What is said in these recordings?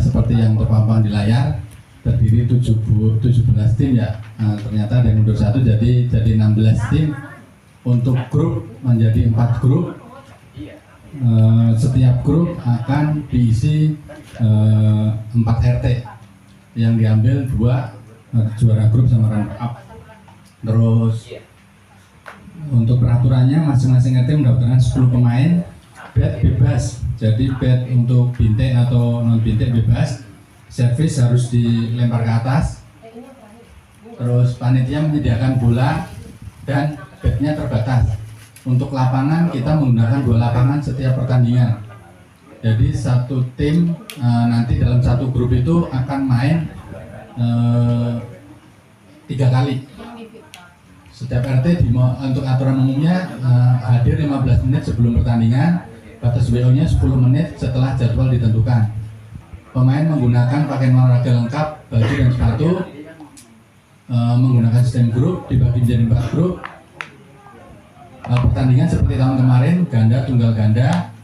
seperti yang terpampang di layar, terdiri 17 tim ya. Ternyata ada yang mundur satu, jadi 16 tim. Untuk grup menjadi 4 grup. Setiap grup akan diisi 4 RT yang diambil 2 juara grup sama runner up. Terus untuk peraturannya masing-masing RT mendapatkan 10 pemain, bet bebas. Jadi bet untuk bintik atau non bintik bebas. Servis harus dilempar ke atas. Terus panitia menyediakan bola dan bednya terbatas. Untuk lapangan kita menggunakan 2 lapangan setiap pertandingan. Jadi satu tim nanti dalam satu grup itu akan main 3 kali. Setiap RT untuk aturan umumnya hadir 15 menit sebelum pertandingan, batas WO-nya 10 menit setelah jadwal ditentukan. Pemain menggunakan pakaian olahraga lengkap, baju dan sepatu, menggunakan sistem grup, dibagi menjadi 4 grup. Pertandingan seperti tahun kemarin, ganda tunggal ganda.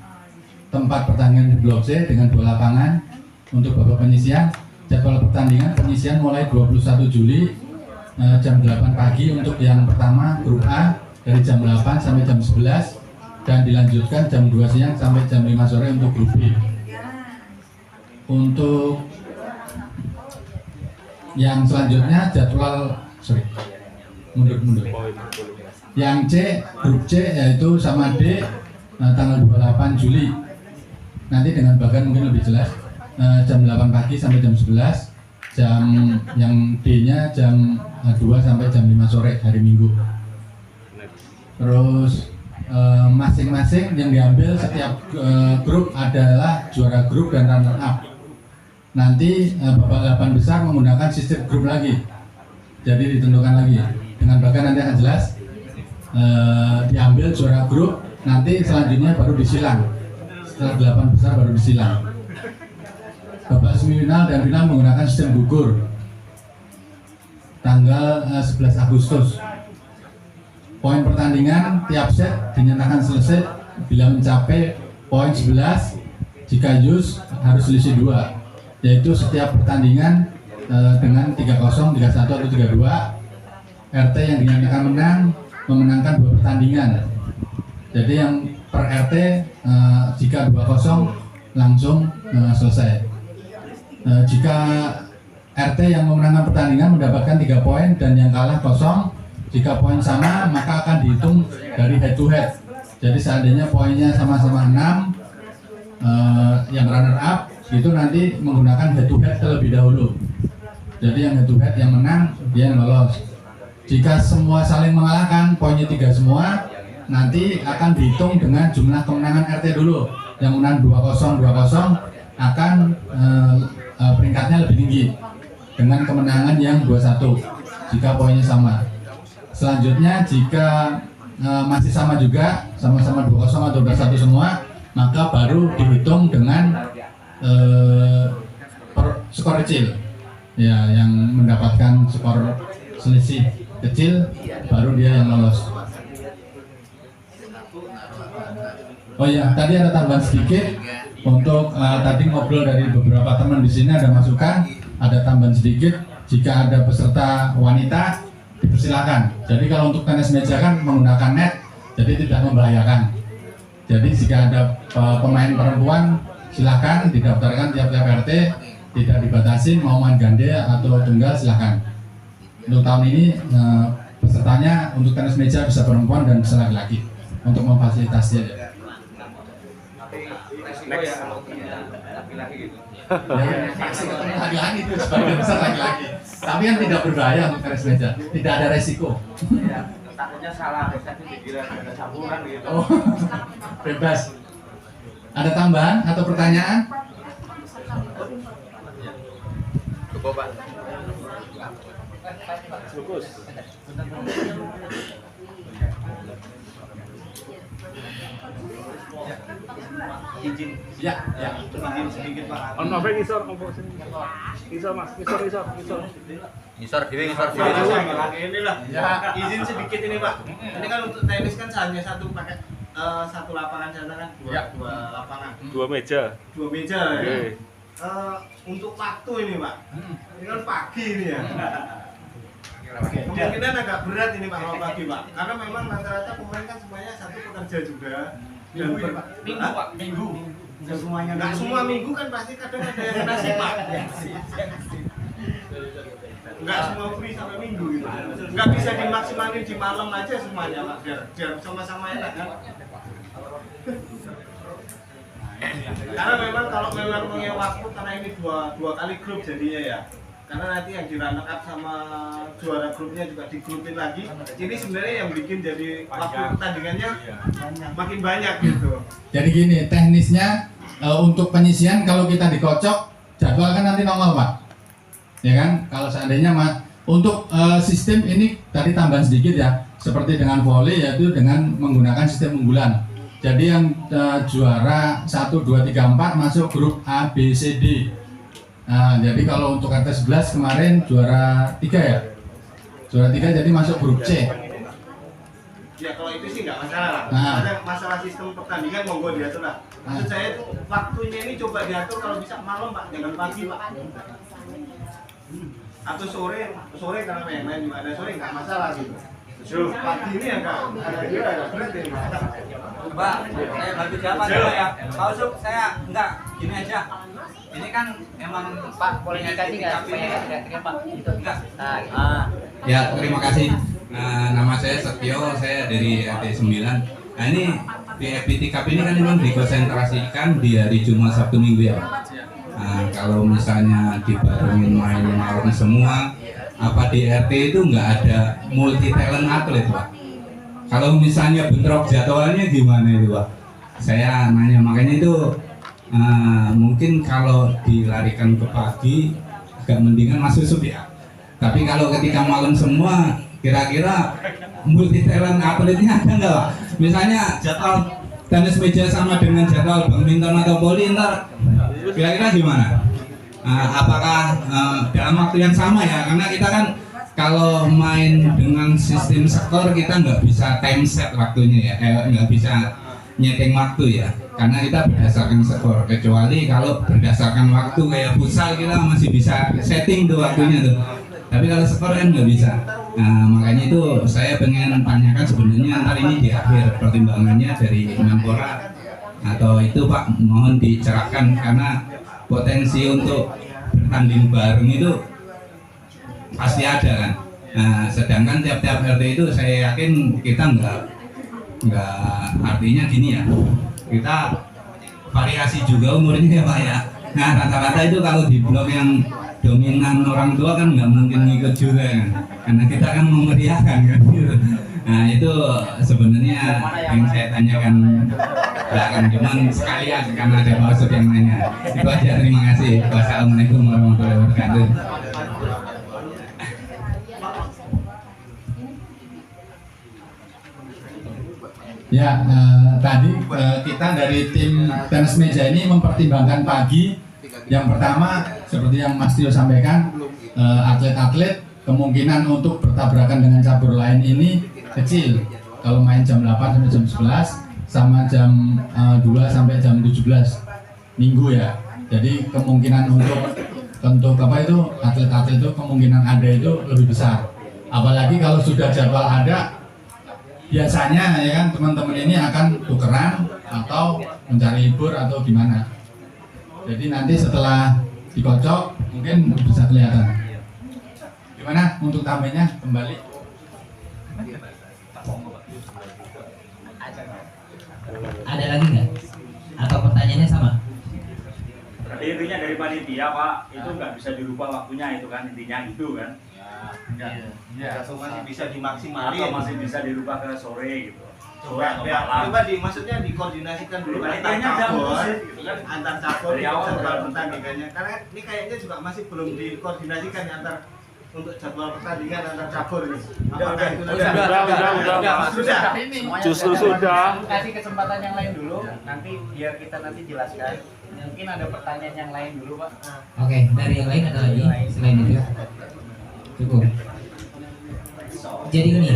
Tempat pertandingan di Blok C dengan 2 lapangan. Untuk babak penyisian, jadwal pertandingan penyisian mulai 21 Juli jam 8 pagi untuk yang pertama grup A dari jam 8 sampai jam 11 dan dilanjutkan jam 2 siang sampai jam 5 sore untuk grup B. Untuk yang selanjutnya jadwal mundur. Yang C, grup C yaitu sama D tanggal 28 Juli. Nanti dengan bagan mungkin lebih jelas. Jam 8 pagi sampai jam 11. Jam yang D-nya jam 2 sampai jam 5 sore hari Minggu. Terus masing-masing yang diambil setiap grup adalah juara grup dan runner up. Nanti babak 8 besar menggunakan sistem grup lagi. Jadi ditentukan lagi. Dengan bagan nanti akan jelas. Diambil juara grup, nanti selanjutnya baru disilang. Setelah 8 besar baru disilang. Babak semifinal dan final menggunakan sistem gugur. Tanggal 11 Agustus. Poin pertandingan tiap set dinyatakan selesai bila mencapai poin 11. Jika use harus selisih 2, yaitu setiap pertandingan dengan 3-0, 3-1 atau 3-2. RT yang dinyatakan menang memenangkan 2 pertandingan. Jadi yang per RT jika 2-0 langsung selesai. Jika RT yang memenangkan pertandingan mendapatkan 3 poin dan yang kalah 0, jika poin sama maka akan dihitung dari head to head. Jadi seandainya poinnya sama-sama 6, yang runner up itu nanti menggunakan head to head terlebih dahulu. Jadi yang head to head yang menang dia yang lolos. Jika semua saling mengalahkan, poinnya 3 semua, nanti akan dihitung dengan jumlah kemenangan RT dulu. Yang menang 2-0 akan peringkatnya lebih tinggi dengan kemenangan yang 2-1 jika poinnya sama. Selanjutnya jika masih sama juga, sama-sama 2-0 atau 2-1 semua, maka baru dihitung dengan skor kecil. Ya, yang mendapatkan skor selisih kecil baru dia yang lolos. Oh ya, tadi ada tambahan sedikit untuk tadi ngobrol dari beberapa teman di sini, ada masukan, ada tambahan sedikit. Jika ada peserta wanita dipersilakan. Jadi kalau untuk tenis meja kan menggunakan net, jadi tidak membahayakan. Jadi jika ada pemain perempuan silakan didaftarkan tiap-tiap RT, tidak dibatasi mau main ganda atau tunggal silakan. Untuk tahun ini pesertanya untuk tenis meja bisa perempuan dan bisa laki-laki untuk memfasilitasi aja. Laki-laki itu sebagian besar laki-laki. Tapi kan tidak berbahaya untuk tenis meja, tidak ada resiko. Takutnya salah, tapi dikira ada campuran gitu. Oh, bebas. Ada tambahan atau pertanyaan? Cukup Pak. Lukus. Izin. Ya. Izin sedikit Pak. Ono apa ngisor sini? Ngisor Mas, ngisor. Ngisor dewe. Ini lah. Ya, izin sedikit ini Pak. Ini kan untuk tenis kan hanya satu pakai satu lapangan sana kan, dua lapangan. 2 meja. 2 meja ya. untuk waktu ini Pak, ini kan pagi ini ya. Kemungkinan agak berat ini Pak kalau pagi Pak, karena memang rata-rata pemain kan semuanya satu pekerja juga. Dan minggu Pak, minggu. Nggak semuanya. Nggak semua minggu kan pasti kadang ada yang kena sih Pak. Nggak semua free sampai minggu gitu. Nggak bisa dimaksimalin di malam aja semuanya Pak, biar sama-sama enak kan. Karena memang kalau memang punya waktu, karena ini dua kali grup jadinya ya. Karena nanti yang di runner up sama juara grupnya juga digrupin lagi. Ini sebenarnya yang bikin jadi waktu pertandingannya makin banyak gitu. Jadi gini, teknisnya untuk penyisian kalau kita dikocok, jadwal kan nanti nongol Pak. Ya kan? Kalau seandainya untuk sistem ini tadi tambahan sedikit ya, seperti dengan volley yaitu dengan menggunakan sistem unggulan. Jadi yang juara 1, 2, 3, 4 masuk grup A, B, C, D. Nah, jadi kalau untuk RT 11 kemarin juara 3 ya? Juara 3 jadi masuk grup C. Ya kalau itu sih nggak masalah lah. Nah. Masalah sistem pertandingan monggo diatur lah. Maksud saya itu waktunya ini coba diatur, kalau bisa malam Pak, jangan pagi Pak. Atau sore karena main juga ada sore nggak masalah gitu. Pagi ini agak berat ya Pak, saya bantu siapa dulu ya? Pak Usuk, saya enggak, gini aja. Ini kan emang Pak, boleh dikasih nggak supaya teriak-teriak Pak? Gitu. enggak. Nah, Ya, terima kasih. Nama saya Setio, saya dari RT 9. Nah ini di FPT Cup ini kan memang dikonsentrasikan di hari Jumat, Sabtu, Minggu ya Pak. Nah, kalau misalnya dibarengin main malam semua, apa di RT itu nggak ada multi talent atlet Pak? Kalau misalnya bentrok jadwalnya gimana itu Pak? Saya nanya, makanya itu mungkin kalau dilarikan ke pagi agak mendingan Mas Yusuf ya. Tapi kalau ketika malam semua, kira-kira multi talent atletnya ada nggak Pak? Misalnya jadwal tenis meja sama dengan jadwal badminton atau volley, ntar kira-kira gimana? Apakah dalam waktu yang sama ya? Karena kita kan kalau main dengan sistem skor kita nggak bisa time set waktunya ya, nggak bisa nyeting waktu ya, karena kita berdasarkan skor. Kecuali kalau berdasarkan waktu kayak futsal kita masih bisa setting tuh waktunya tuh. Tapi kalau skor kan nggak bisa. Nah makanya itu saya pengen tanyakan sebenarnya ntar ini di akhir pertimbangannya dari Menpora atau itu Pak, mohon dicerahkan karena potensi untuk bertanding bareng itu pasti ada kan. Nah, sedangkan tiap-tiap RT itu saya yakin kita nggak artinya gini ya, kita variasi juga umurnya ya Pak ya. Nah rata-rata itu kalau di blok yang dominan orang tua kan nggak mungkin ngikut juga kan, karena kita kan memeriahkan kan gitu. Nah itu sebenarnya yang saya tanyakan belakang, cuman sekalian karena ada maksud yang nanya. Itu aja, terima kasih. Wassalamualaikum warahmatullahi wabarakatuh. Ya, tadi kita dari tim tenis meja ini mempertimbangkan pagi. Yang pertama, seperti yang Mas Tio sampaikan, atlet-atlet kemungkinan untuk bertabrakan dengan cabur lain ini kecil. Kalau main jam 8 sampai jam 11, sama jam 2 sampai jam 17 minggu ya. Jadi kemungkinan untuk apa itu atlet-atlet itu kemungkinan ada itu lebih besar. Apalagi kalau sudah jadwal ada, biasanya ya kan teman-teman ini akan tukeran atau mencari libur atau gimana. Jadi nanti setelah dikocok mungkin bisa kelihatan. Gimana untuk tambahnya kembali? ada lagi nggak? Atau pertanyaannya sama? Berarti intinya dari panitia Pak, itu nggak bisa dirubah waktunya itu kan, intinya itu kan? Ya, masih bisa dimaksimalin. Atau masih bisa dirubah ke sore gitu? Coba maksudnya dikoordinasikan dulu antar cabur jadwal pertandingannya, karena ini kayaknya juga masih belum dikoordinasikan ya, antar untuk jadwal pertandingan antar cabur ini. Apakah itu Sudah. Justru sudah. Kasih kesempatan yang lain dulu, nanti biar kita nanti jelaskan. Mungkin ada pertanyaan yang lain dulu Pak. Oke, dari yang lain ada lagi selain itu? Cukup. Jadi ini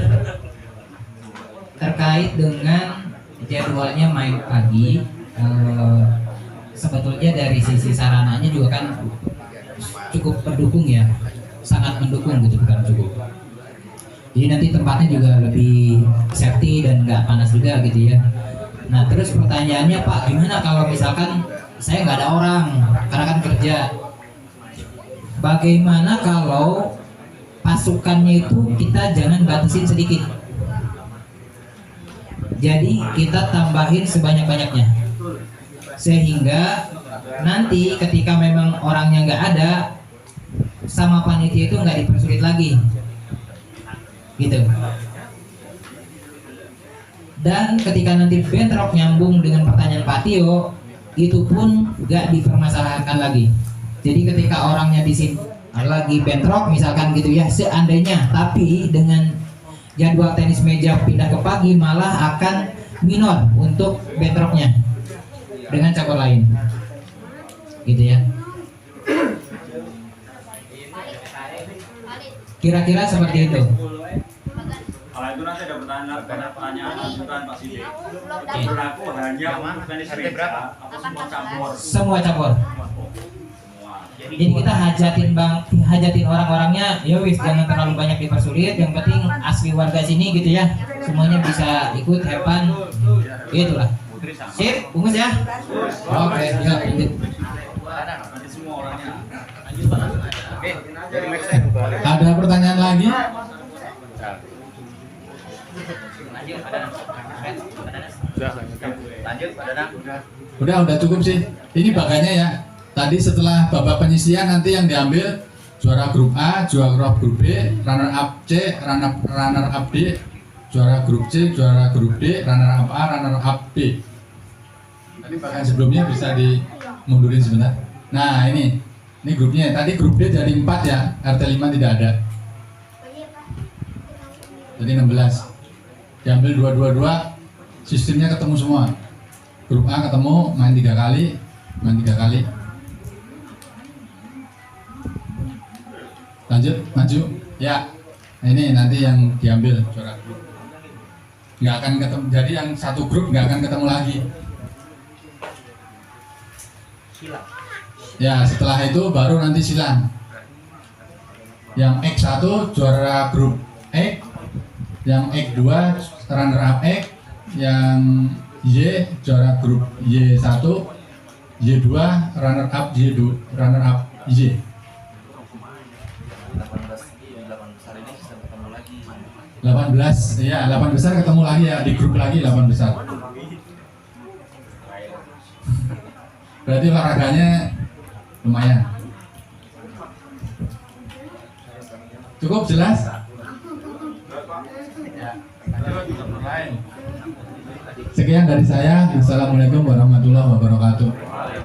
terkait dengan jadwalnya main pagi, sebetulnya dari sisi sarananya juga kan cukup mendukung ya, sangat mendukung gitu, bukan cukup. Jadi nanti tempatnya juga lebih safety dan nggak panas juga gitu ya. Nah terus pertanyaannya Pak, gimana kalau misalkan saya nggak ada orang karena kan kerja? Bagaimana kalau pasukannya itu kita jangan batasin sedikit? Jadi kita tambahin sebanyak-banyaknya, sehingga nanti ketika memang orangnya nggak ada, sama panitia itu nggak dipersulit lagi, gitu. Dan ketika nanti bentrok nyambung dengan pertanyaan Pak Tio, itu pun nggak dipermasalahkan lagi. Jadi ketika orangnya di sini lagi bentrok misalkan gitu ya, seandainya, tapi dengan jadwal tenis meja pindah ke pagi malah akan minor untuk bentroknya dengan cabur lain, gitu ya. Kira-kira seperti itu. Kalau itu nanti ada pertanyaan lanjutan Pak Sidi. Berlaku hanya untuk tenis meja atau semua cabur? Semua cabur. Jadi kita hajatin orang-orangnya, ya wis jangan terlalu banyak dipersulit, yang penting asli warga sini gitu ya, semuanya bisa ikut hepan, gitulah. Sip, bungkus ya. Oke, ya lanjut. Nanti semua orangnya. Oke, dari Max saya. Ada pertanyaan lagi? Lanjut, Pak Danang. Udah cukup sih. Ini baganya ya. Tadi setelah babak penyisian nanti yang diambil juara grup A, juara grup B, runner up C, runner up D, juara grup C, juara grup D, runner up A, runner up B. Tadi bagian sebelumnya bisa dimundurin sebentar. Nah ini grupnya. Tadi grup D jadi 4 ya, RT 5 tidak ada. Jadi 16. Diambil 2-2-2, sistemnya ketemu semua. Grup A ketemu, main 3 kali, Lanjut, maju. Ya, ini nanti yang diambil juara grup. Nggak akan ketemu. Jadi yang satu grup nggak akan ketemu lagi. Ya, setelah itu baru nanti silang. Yang X1 juara grup X, yang X2 runner up X, yang Y juara grup Y1, Y2 runner up Y2, runner up Y. 18, ya 8 besar ketemu lagi ya, di grup lagi 8 besar. Berarti olahraganya lumayan. Cukup jelas? Sekian dari saya. Assalamualaikum warahmatullahi wabarakatuh.